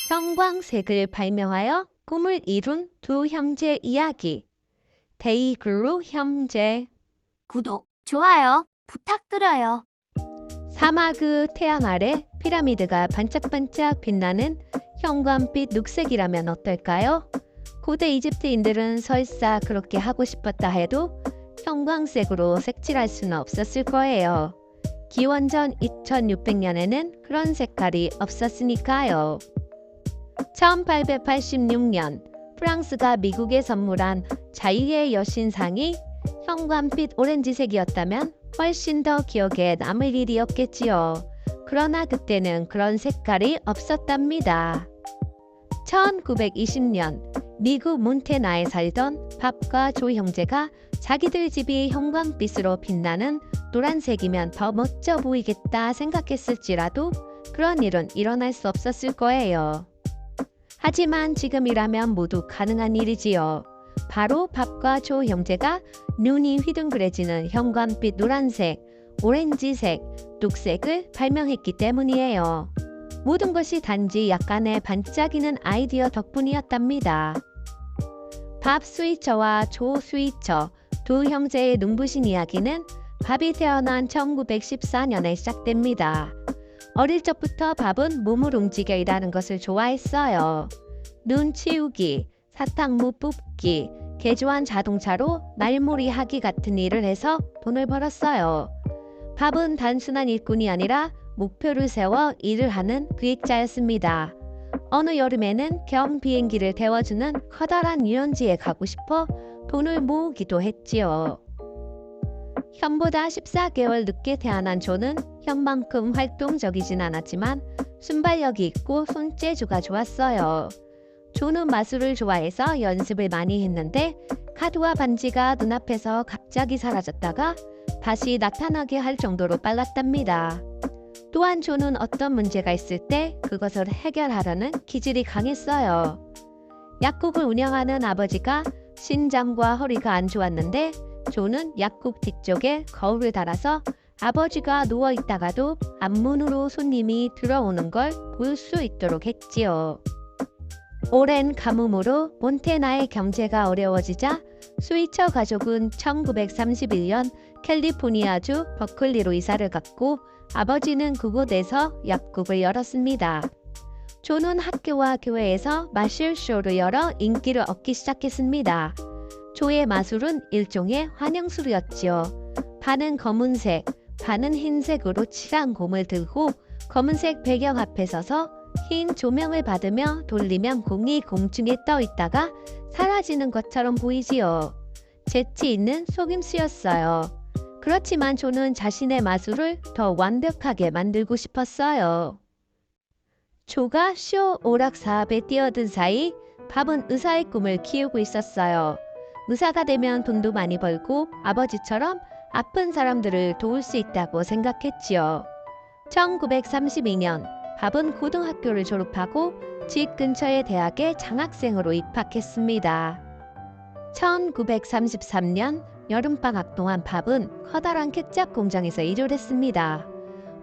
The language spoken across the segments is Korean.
형광색을 발명하여 꿈을 이룬 두 형제 이야기. 데이그루 형제. 구독, 좋아요 부탁드려요. 사막의 태양 아래 피라미드가 반짝반짝 빛나는 형광빛 녹색이라면 어떨까요? 고대 이집트인들은 설사 그렇게 하고 싶었다 해도 형광색으로 색칠할 수는 없었을 거예요. 기원전 2600년에는 그런 색깔이 없었으니까요. 1886년 프랑스가 미국에 선물한 자유의 여신상이 형광빛 오렌지색이었다면 훨씬 더 기억에 남을 일이었겠지요. 그러나 그때는 그런 색깔이 없었답니다. 1920년 미국 몬테나에 살던 밥과 조 형제가 자기들 집이 형광빛으로 빛나는 노란색이면 더 멋져 보이겠다 생각했을지라도 그런 일은 일어날 수 없었을 거예요. 하지만 지금이라면 모두 가능한 일이지요. 바로 밥과 조 형제가 눈이 휘둥그레지는 형광빛 노란색, 오렌지색, 녹색을 발명했기 때문이에요. 모든 것이 단지 약간의 반짝이는 아이디어 덕분이었답니다. 밥 스위처와 조 스위처 두 형제의 눈부신 이야기는 밥이 태어난 1914년에 시작됩니다. 어릴 적부터 밥은 몸을 움직여 일하는 것을 좋아했어요. 눈 치우기, 사탕무 뽑기, 개조한 자동차로 말몰이 하기 같은 일을 해서 돈을 벌었어요. 밥은 단순한 일꾼이 아니라 목표를 세워 일을 하는 기획자였습니다. 어느 여름에는 겸 비행기를 태워주는 커다란 유원지에 가고 싶어 돈을 모으기도 했지요. 형보다 14개월 늦게 태어난 조는 형만큼 활동적이진 않았지만 순발력이 있고 손재주가 좋았어요. 조는 마술을 좋아해서 연습을 많이 했는데 카드와 반지가 눈앞에서 갑자기 사라졌다가 다시 나타나게 할 정도로 빨랐답니다. 또한 조는 어떤 문제가 있을 때 그것을 해결하려는 기질이 강했어요. 약국을 운영하는 아버지가 신장과 허리가 안 좋았는데 조는 약국 뒤쪽에 거울을 달아서 아버지가 누워있다가도 앞문으로 손님이 들어오는 걸 볼 수 있도록 했지요. 오랜 가뭄으로 몬테나의 경제가 어려워지자 스위처 가족은 1931년 캘리포니아주 버클리로 이사를 갔고 아버지는 그곳에서 약국을 열었습니다. 조는 학교와 교회에서 마술쇼를 열어 인기를 얻기 시작했습니다. 조의 마술은 일종의 환영술이었지요. 반은 검은색, 반은 흰색으로 칠한 곰을 들고 검은색 배경 앞에 서서 흰 조명을 받으며 돌리면 공이 공중에 떠 있다가 사라지는 것처럼 보이지요. 재치 있는 속임수였어요. 그렇지만 조는 자신의 마술을 더 완벽하게 만들고 싶었어요. 조가 쇼 오락 사업에 뛰어든 사이 밥은 의사의 꿈을 키우고 있었어요. 의사가 되면 돈도 많이 벌고 아버지처럼 아픈 사람들을 도울 수 있다고 생각했지요. 1932년 밥은 고등학교를 졸업하고 집 근처의 대학에 장학생으로 입학했습니다. 1933년 여름방학 동안 밥은 커다란 케첩 공장에서 일을 했습니다.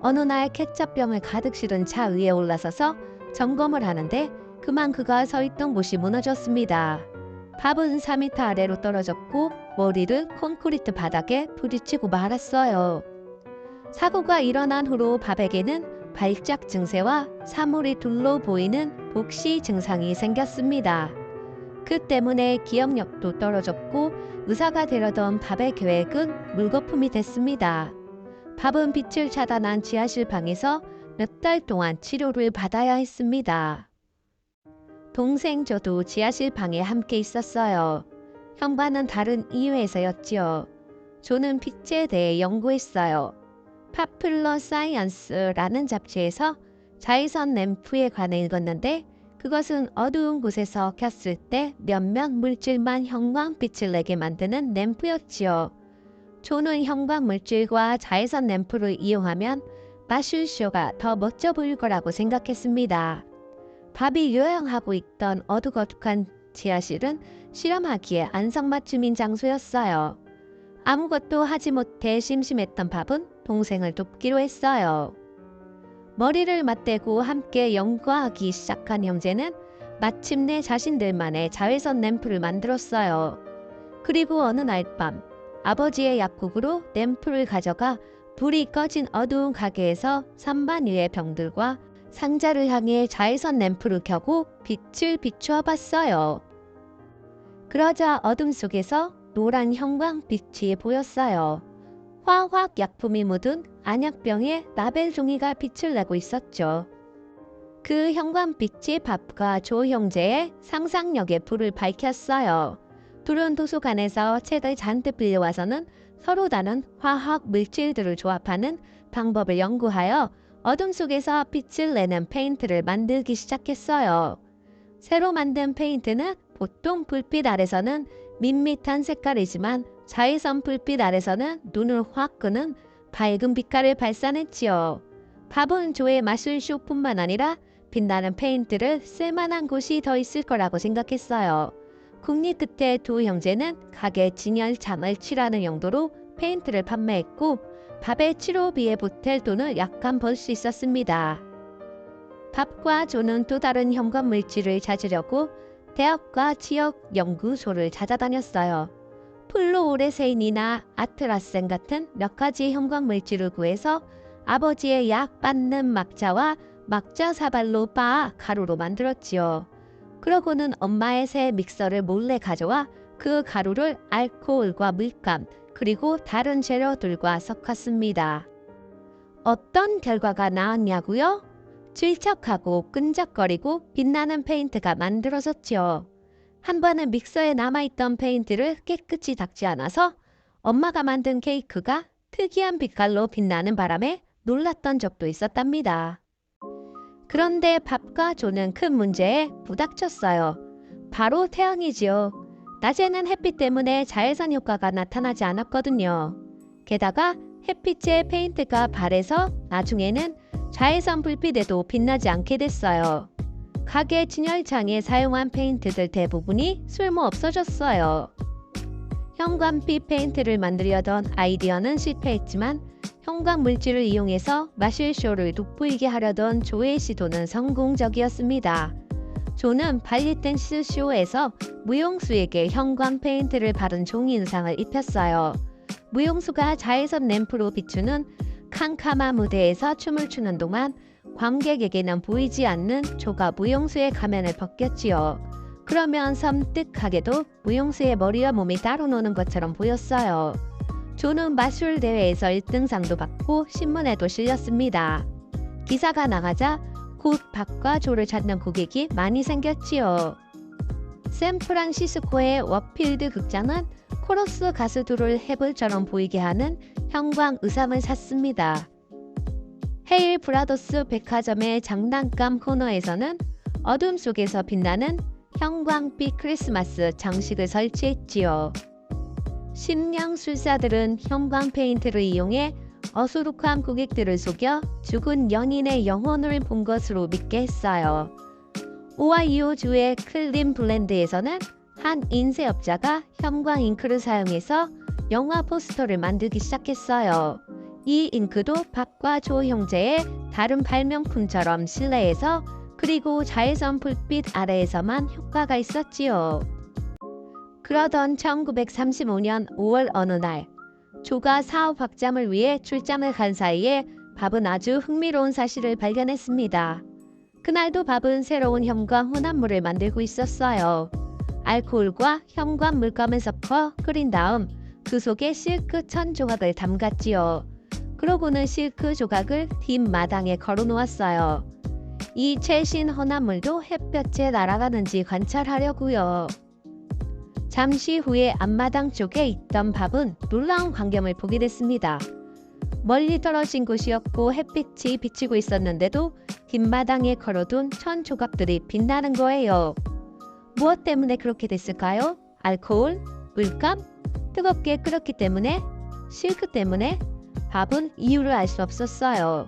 어느 날 케첩병을 가득 실은 차 위에 올라서서 점검을 하는데 그만 그가 서 있던 곳이 무너졌습니다. 밥은 4m 아래로 떨어졌고 머리를 콘크리트 바닥에 부딪히고 말았어요. 사고가 일어난 후로 밥에게는 발작 증세와 사물이 둘러 보이는 복시 증상이 생겼습니다. 그 때문에 기억력도 떨어졌고 의사가 되려던 밥의 계획은 물거품이 됐습니다. 밥은 빛을 차단한 지하실 방에서 몇 달 동안 치료를 받아야 했습니다. 동생 조도 지하실 방에 함께 있었어요. 형과는 다른 이유에서였지요. 조는 빛에 대해 연구했어요. 파퓰러 사이언스라는 잡지에서 자외선 램프에 관해 읽었는데 그것은 어두운 곳에서 켰을 때 몇몇 물질만 형광빛을 내게 만드는 램프였지요. 조는 형광 물질과 자외선 램프를 이용하면 마술쇼가 더 멋져 보일 거라고 생각했습니다. 밥이 요양하고 있던 어둑어둑한 지하실은 실험하기에 안성맞춤인 장소였어요. 아무것도 하지 못해 심심했던 밥은 동생을 돕기로 했어요. 머리를 맞대고 함께 연구하기 시작한 형제는 마침내 자신들만의 자외선 램프를 만들었어요. 그리고 어느 날 밤 아버지의 약국으로 램프를 가져가 불이 꺼진 어두운 가게에서 산반 위의 병들과 상자를 향해 자외선 램프를 켜고 빛을 비추어 봤어요. 그러자 어둠 속에서 노란 형광빛이 보였어요. 화학 약품이 묻은 안약병에 라벨 종이가 빛을 내고 있었죠. 그 형광빛이 밥과 조 형제의 상상력에 불을 밝혔어요. 둘은 도서관에서 책을 잔뜩 빌려와서는 서로 다른 화학 물질들을 조합하는 방법을 연구하여 어둠 속에서 빛을 내는 페인트를 만들기 시작했어요. 새로 만든 페인트는 보통 불빛 아래서는 밋밋한 색깔이지만 자외선 불빛 아래서는 눈을 확 끄는 밝은 빛깔을 발산했지요. 밥은 조의 마술쇼뿐만 아니라 빛나는 페인트를 쓸만한 곳이 더 있을 거라고 생각했어요. 국리 끝에 두 형제는 가게 진열장을 칠하는 용도로 페인트를 판매했고 밥의 치료비에 보탤 돈을 약간 벌 수 있었습니다. 밥과 조는 또 다른 형광 물질을 찾으려고 대학과 지역 연구소를 찾아다녔어요. 플루오레세인이나 아트라센 같은 몇 가지 형광 물질을 구해서 아버지의 약 받는 막자와 막자 사발로 빻아 가루로 만들었지요. 그러고는 엄마의 새 믹서를 몰래 가져와 그 가루를 알코올과 물감 그리고 다른 재료들과 섞었습니다. 어떤 결과가 나왔냐고요? 질척하고 끈적거리고 빛나는 페인트가 만들어졌지요. 한 번은 믹서에 남아있던 페인트를 깨끗이 닦지 않아서 엄마가 만든 케이크가 특이한 빛깔로 빛나는 바람에 놀랐던 적도 있었답니다. 그런데 밥과 조는 큰 문제에 부닥쳤어요. 바로 태양이지요. 낮에는 햇빛 때문에 자외선 효과가 나타나지 않았거든요. 게다가 햇빛에 페인트가 발해서 나중에는 자외선 불빛에도 빛나지 않게 됐어요. 가게 진열장에 사용한 페인트들 대부분이 쓸모 없어졌어요. 형광빛 페인트를 만들려던 아이디어는 실패했지만 형광 물질을 이용해서 마술쇼를 돋보이게 하려던 조의 시도는 성공적이었습니다. 조는 발리텐스 쇼에서 무용수에게 형광 페인트를 바른 종이 의상을 입혔어요. 무용수가 자외선 램프로 비추는 캄캄한 무대에서 춤을 추는 동안 관객에게는 보이지 않는 조가 무용수의 가면을 벗겼지요. 그러면 섬뜩하게도 무용수의 머리와 몸이 따로 노는 것처럼 보였어요. 조는 마술 대회에서 1등상도 받고 신문에도 실렸습니다. 기사가 나가자 곧 밥과 조를 찾는 고객이 많이 생겼지요. 샌프란시스코의 워필드 극장은 코러스 가수들을 해불처럼 보이게 하는 형광 의상을 샀습니다. 헤일 브라더스 백화점의 장난감 코너에서는 어둠 속에서 빛나는 형광빛 크리스마스 장식을 설치했지요. 심령술사들은 형광 페인트를 이용해 어수룩한 고객들을 속여 죽은 연인의 영혼을 본 것으로 믿게 했어요. 오하이오주의 클린블랜드에서는 한 인쇄업자가 형광 잉크를 사용해서 영화 포스터를 만들기 시작했어요. 이 잉크도 밥과 조 형제의 다른 발명품처럼 실내에서 그리고 자외선 불빛 아래에서만 효과가 있었지요. 그러던 1935년 5월 어느 날 조가 사업 확장을 위해 출장을 간 사이에 밥은 아주 흥미로운 사실을 발견했습니다. 그날도 밥은 새로운 형광 혼합물을 만들고 있었어요. 알코올과 형광 물감을 섞어 끓인 다음 그 속에 실크 천 조각을 담갔지요. 그러고는 실크 조각을 뒷마당에 걸어 놓았어요. 이 최신 혼합물도 햇볕에 날아가는지 관찰하려고요. 잠시 후에 앞마당 쪽에 있던 밥은 놀라운 광경을 보게 됐습니다. 멀리 떨어진 곳이었고 햇빛이 비치고 있었는데도 뒷마당에 걸어둔 천 조각들이 빛나는 거예요. 무엇 때문에 그렇게 됐을까요? 알코올? 물감? 뜨겁게 끓였기 때문에? 실크 때문에? 밥은 이유를 알 수 없었어요.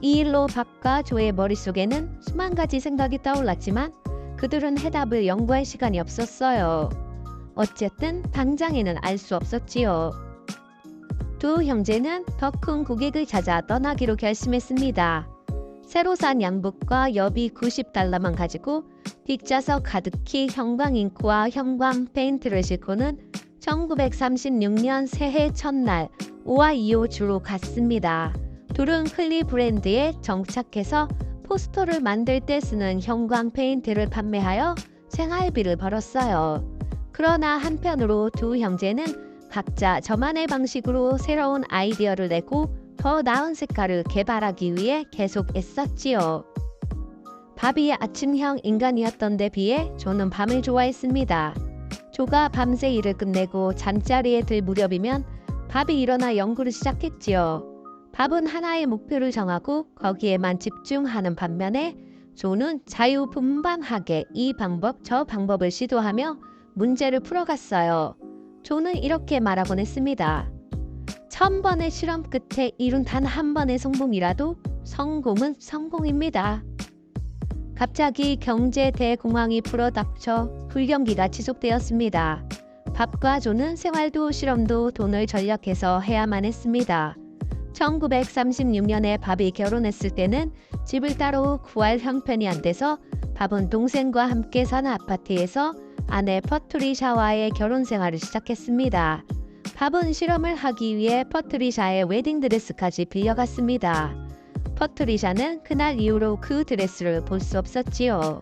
이 일로 밥과 조의 머릿속에는 수만 가지 생각이 떠올랐지만 그들은 해답을 연구할 시간이 없었어요. 어쨌든 당장에는 알 수 없었지요. 두 형제는 더 큰 고객을 찾아 떠나기로 결심했습니다. 새로 산 양복과 여비 90달러만 가지고 뒷좌석 가득히 형광 잉크와 형광 페인트를 싣고는 1936년 새해 첫날 5와 2호 주로 갔습니다. 둘은 클리브랜드에 정착해서 포스터를 만들 때 쓰는 형광 페인트를 판매하여 생활비를 벌었어요. 그러나 한편으로 두 형제는 각자 저만의 방식으로 새로운 아이디어를 내고 더 나은 색깔을 개발하기 위해 계속 애썼지요. 바비 아침형 인간이었던 데 비해 조는 밤을 좋아했습니다. 조가 밤새 일을 끝내고 잠자리에 들 무렵이면 밥이 일어나 연구를 시작했지요. 밥은 하나의 목표를 정하고 거기에만 집중하는 반면에 조는 자유분방하게 이 방법 저 방법을 시도하며 문제를 풀어갔어요. 조는 이렇게 말하곤 했습니다. 1000번의 실험 끝에 이룬 단 한 번의 성공이라도 성공은 성공입니다. 갑자기 경제 대공황이 불어닥쳐 불경기가 지속되었습니다. 밥과 조는 생활도 실험도 돈을 절약해서 해야만 했습니다. 1936년에 밥이 결혼했을 때는 집을 따로 구할 형편이 안 돼서 밥은 동생과 함께 사는 아파트에서 아내 퍼트리샤와의 결혼 생활을 시작했습니다. 밥은 실험을 하기 위해 퍼트리샤의 웨딩드레스까지 빌려갔습니다. 퍼트리샤는 그날 이후로 그 드레스를 볼 수 없었지요.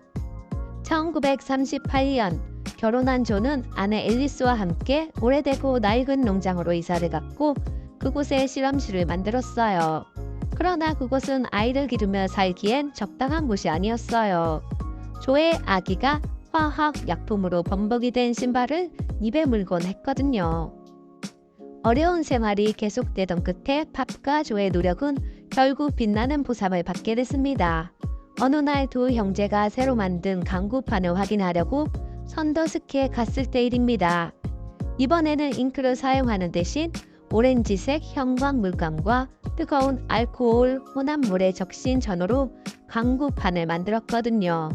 1938년 결혼한 조는 아내 앨리스와 함께 오래되고 낡은 농장으로 이사를 갔고 그곳에 실험실을 만들었어요. 그러나 그곳은 아이를 기르며 살기엔 적당한 곳이 아니었어요. 조의 아기가 화학 약품으로 범벅이 된 신발을 입에 물곤 했거든요. 어려운 생활이 계속되던 끝에 밥과 조의 노력은 결국 빛나는 보상을 받게 됐습니다. 어느 날 두 형제가 새로 만든 강구판을 확인하려고 선더스키에 갔을 때 일입니다. 이번에는 잉크를 사용하는 대신 오렌지색 형광 물감과 뜨거운 알코올 혼합물에 적신 전으로 강구판을 만들었거든요.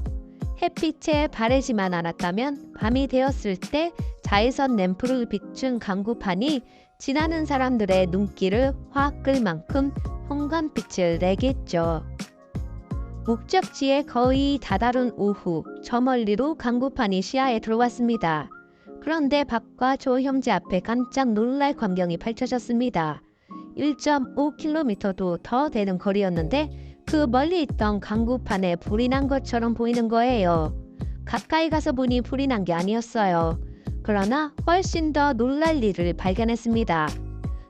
햇빛에 바래지만 않았다면 밤이 되었을 때 자외선 램프를 비춘 강구판이 지나는 사람들의 눈길을 확 끌 만큼 형광빛을 내겠죠. 목적지에 거의 다다른 오후 저 멀리로 강구판이 시야에 들어왔습니다. 그런데 밥과 조 형제 앞에 깜짝 놀랄 광경이 펼쳐졌습니다. 1.5km도 더 되는 거리였는데 그 멀리 있던 강구판에 불이 난 것처럼 보이는 거예요. 가까이 가서 보니 불이 난 게 아니었어요. 그러나 훨씬 더 놀랄 일을 발견했습니다.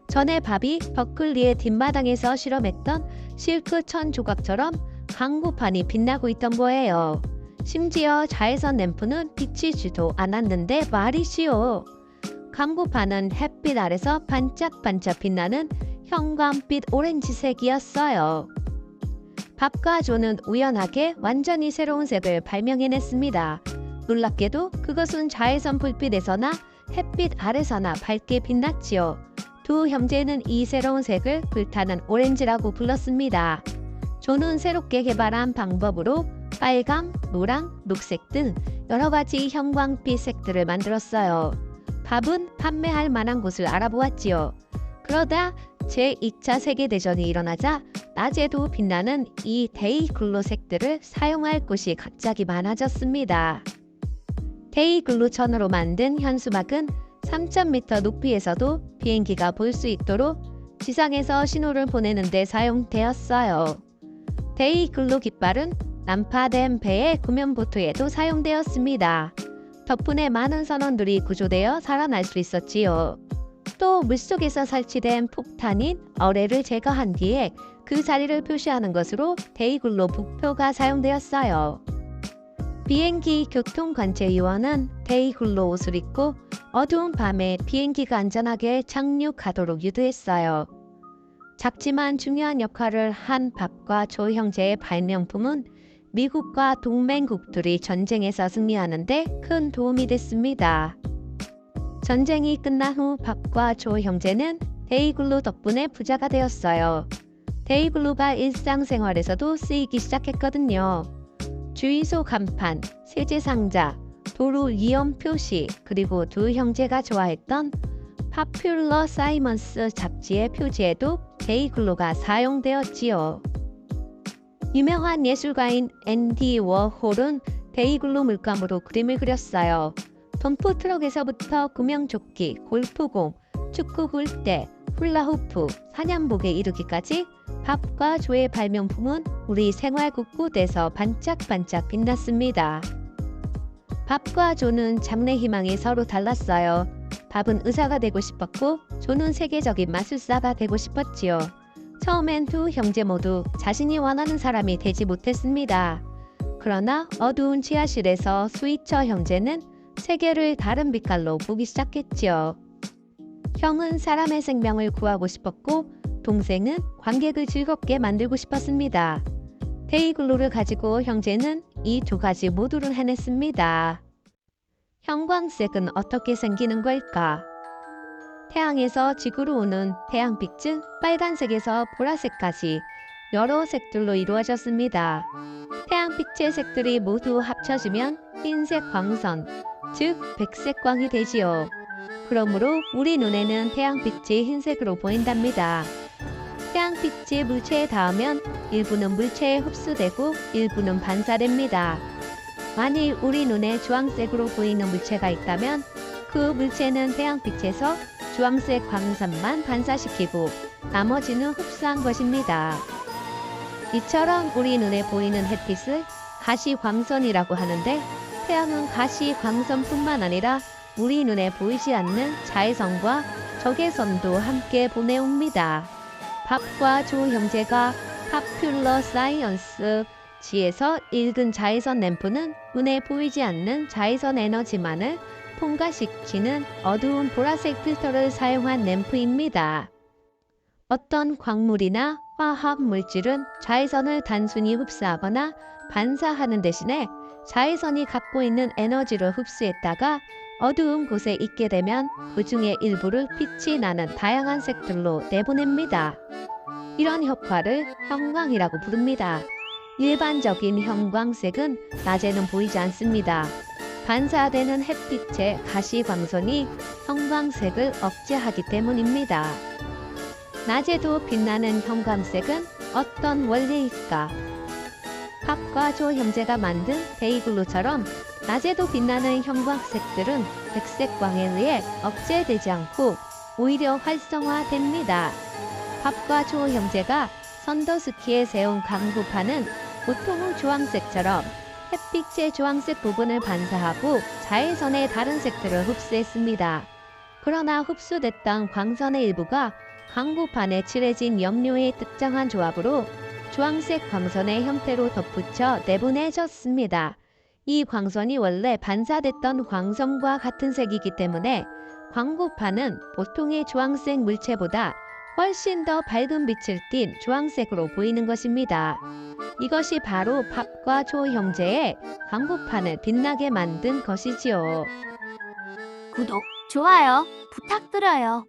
전에 밥이 버클리의 뒷마당에서 실험했던 실크 천 조각처럼 강구판이 빛나고 있던 거예요. 심지어 자외선 램프는 비치지도 않았는데 말이시오. 강구판은 햇빛 아래서 반짝반짝 빛나는 형광빛 오렌지색이었어요. 밥과 조는 우연하게 완전히 새로운 색을 발명해냈습니다. 놀랍게도 그것은 자외선 불빛에서나 햇빛 아래서나 밝게 빛났지요. 두 형제는 이 새로운 색을 불타는 오렌지라고 불렀습니다. 조는 새롭게 개발한 방법으로 빨강, 노랑, 녹색 등 여러 가지 형광빛 색들을 만들었어요. 밥은 판매할 만한 곳을 알아보았지요. 그러다 제2차 세계대전이 일어나자 낮에도 빛나는 이 데이글로 색들을 사용할 곳이 갑자기 많아졌습니다. 데이글로 천으로 만든 현수막은 3,000m 높이에서도 비행기가 볼 수 있도록 지상에서 신호를 보내는 데 사용되었어요. 데이글로 깃발은 난파된 배의 구면보트에도 사용되었습니다. 덕분에 많은 선원들이 구조되어 살아날 수 있었지요. 또 물속에서 설치된 폭탄인 어뢰를 제거한 뒤에 그 자리를 표시하는 것으로 데이글로 북표가 사용되었어요. 비행기 교통관제위원은 데이글로 옷을 입고 어두운 밤에 비행기가 안전하게 착륙하도록 유도했어요. 작지만 중요한 역할을 한 밥과 조 형제의 발명품은 미국과 동맹국들이 전쟁에서 승리하는 데 큰 도움이 됐습니다. 전쟁이 끝난 후 밥과 조 형제는 데이글로 덕분에 부자가 되었어요. 데이글로가 일상생활에서도 쓰이기 시작했거든요. 주유소 간판, 세제 상자, 도로 위험 표시, 그리고 두 형제가 좋아했던 파퓰러 사이먼스 잡지의 표지에도 데이글로가 사용되었지요. 유명한 예술가인 앤디 워홀은 데이글로 물감으로 그림을 그렸어요. 덤프트럭에서부터 구명조끼, 골프공, 축구 굴대, 훌라후프, 사냥복에 이르기까지 밥과 조의 발명품은 우리 생활 곳곳에서 반짝반짝 빛났습니다. 밥과 조는 장래 희망이 서로 달랐어요. 밥은 의사가 되고 싶었고 조는 세계적인 마술사가 되고 싶었지요. 처음엔 두 형제 모두 자신이 원하는 사람이 되지 못했습니다. 그러나 어두운 지하실에서 스위처 형제는 세계를 다른 빛깔로 보기 시작했지요. 형은 사람의 생명을 구하고 싶었고 동생은 관객을 즐겁게 만들고 싶었습니다. 데이글로를 가지고 형제는 이 두 가지 모두를 해냈습니다. 형광색은 어떻게 생기는 걸까? 태양에서 지구로 오는 태양빛은 빨간색에서 보라색까지 여러 색들로 이루어졌습니다. 태양빛의 색들이 모두 합쳐지면 흰색 광선, 즉 백색광이 되지요. 그러므로 우리 눈에는 태양빛이 흰색으로 보인답니다. 태양빛이 물체에 닿으면 일부는 물체에 흡수되고 일부는 반사됩니다. 만일 우리 눈에 주황색으로 보이는 물체가 있다면 그 물체는 태양빛에서 주황색 광선만 반사시키고 나머지는 흡수한 것입니다. 이처럼 우리 눈에 보이는 햇빛을 가시광선이라고 하는데 태양은 가시광선뿐만 아니라 우리 눈에 보이지 않는 자외선과 적외선도 함께 보내옵니다. 밥과 조 형제가 파퓰러 사이언스 지에서 읽은 자외선 램프는 눈에 보이지 않는 자외선 에너지만을 통과시키는 어두운 보라색 필터를 사용한 램프입니다. 어떤 광물이나 화학 물질은 자외선을 단순히 흡수하거나 반사하는 대신에 자외선이 갖고 있는 에너지를 흡수했다가 어두운 곳에 있게 되면 그 중에 일부를 빛이 나는 다양한 색들로 내보냅니다. 이런 효과를 형광이라고 부릅니다. 일반적인 형광색은 낮에는 보이지 않습니다. 반사되는 햇빛의 가시광선이 형광색을 억제하기 때문입니다. 낮에도 빛나는 형광색은 어떤 원리일까? 밥과 조 형제가 만든 데이글로처럼 낮에도 빛나는 형광색들은 백색광에 의해 억제되지 않고 오히려 활성화됩니다. 밥과 조 형제가 선더스키에 세운 강구판은 보통의 주황색처럼 햇빛의 주황색 부분을 반사하고 자외선의 다른 색들을 흡수했습니다. 그러나 흡수됐던 광선의 일부가 강구판에 칠해진 염료의 특정한 조합으로 주황색 광선의 형태로 덧붙여 내보내졌습니다. 이 광선이 원래 반사됐던 광선과 같은 색이기 때문에 광구판은 보통의 주황색 물체보다 훨씬 더 밝은 빛을 띤 주황색으로 보이는 것입니다. 이것이 바로 밥과 조 형제의 광구판을 빛나게 만든 것이지요. 구독, 좋아요 부탁드려요.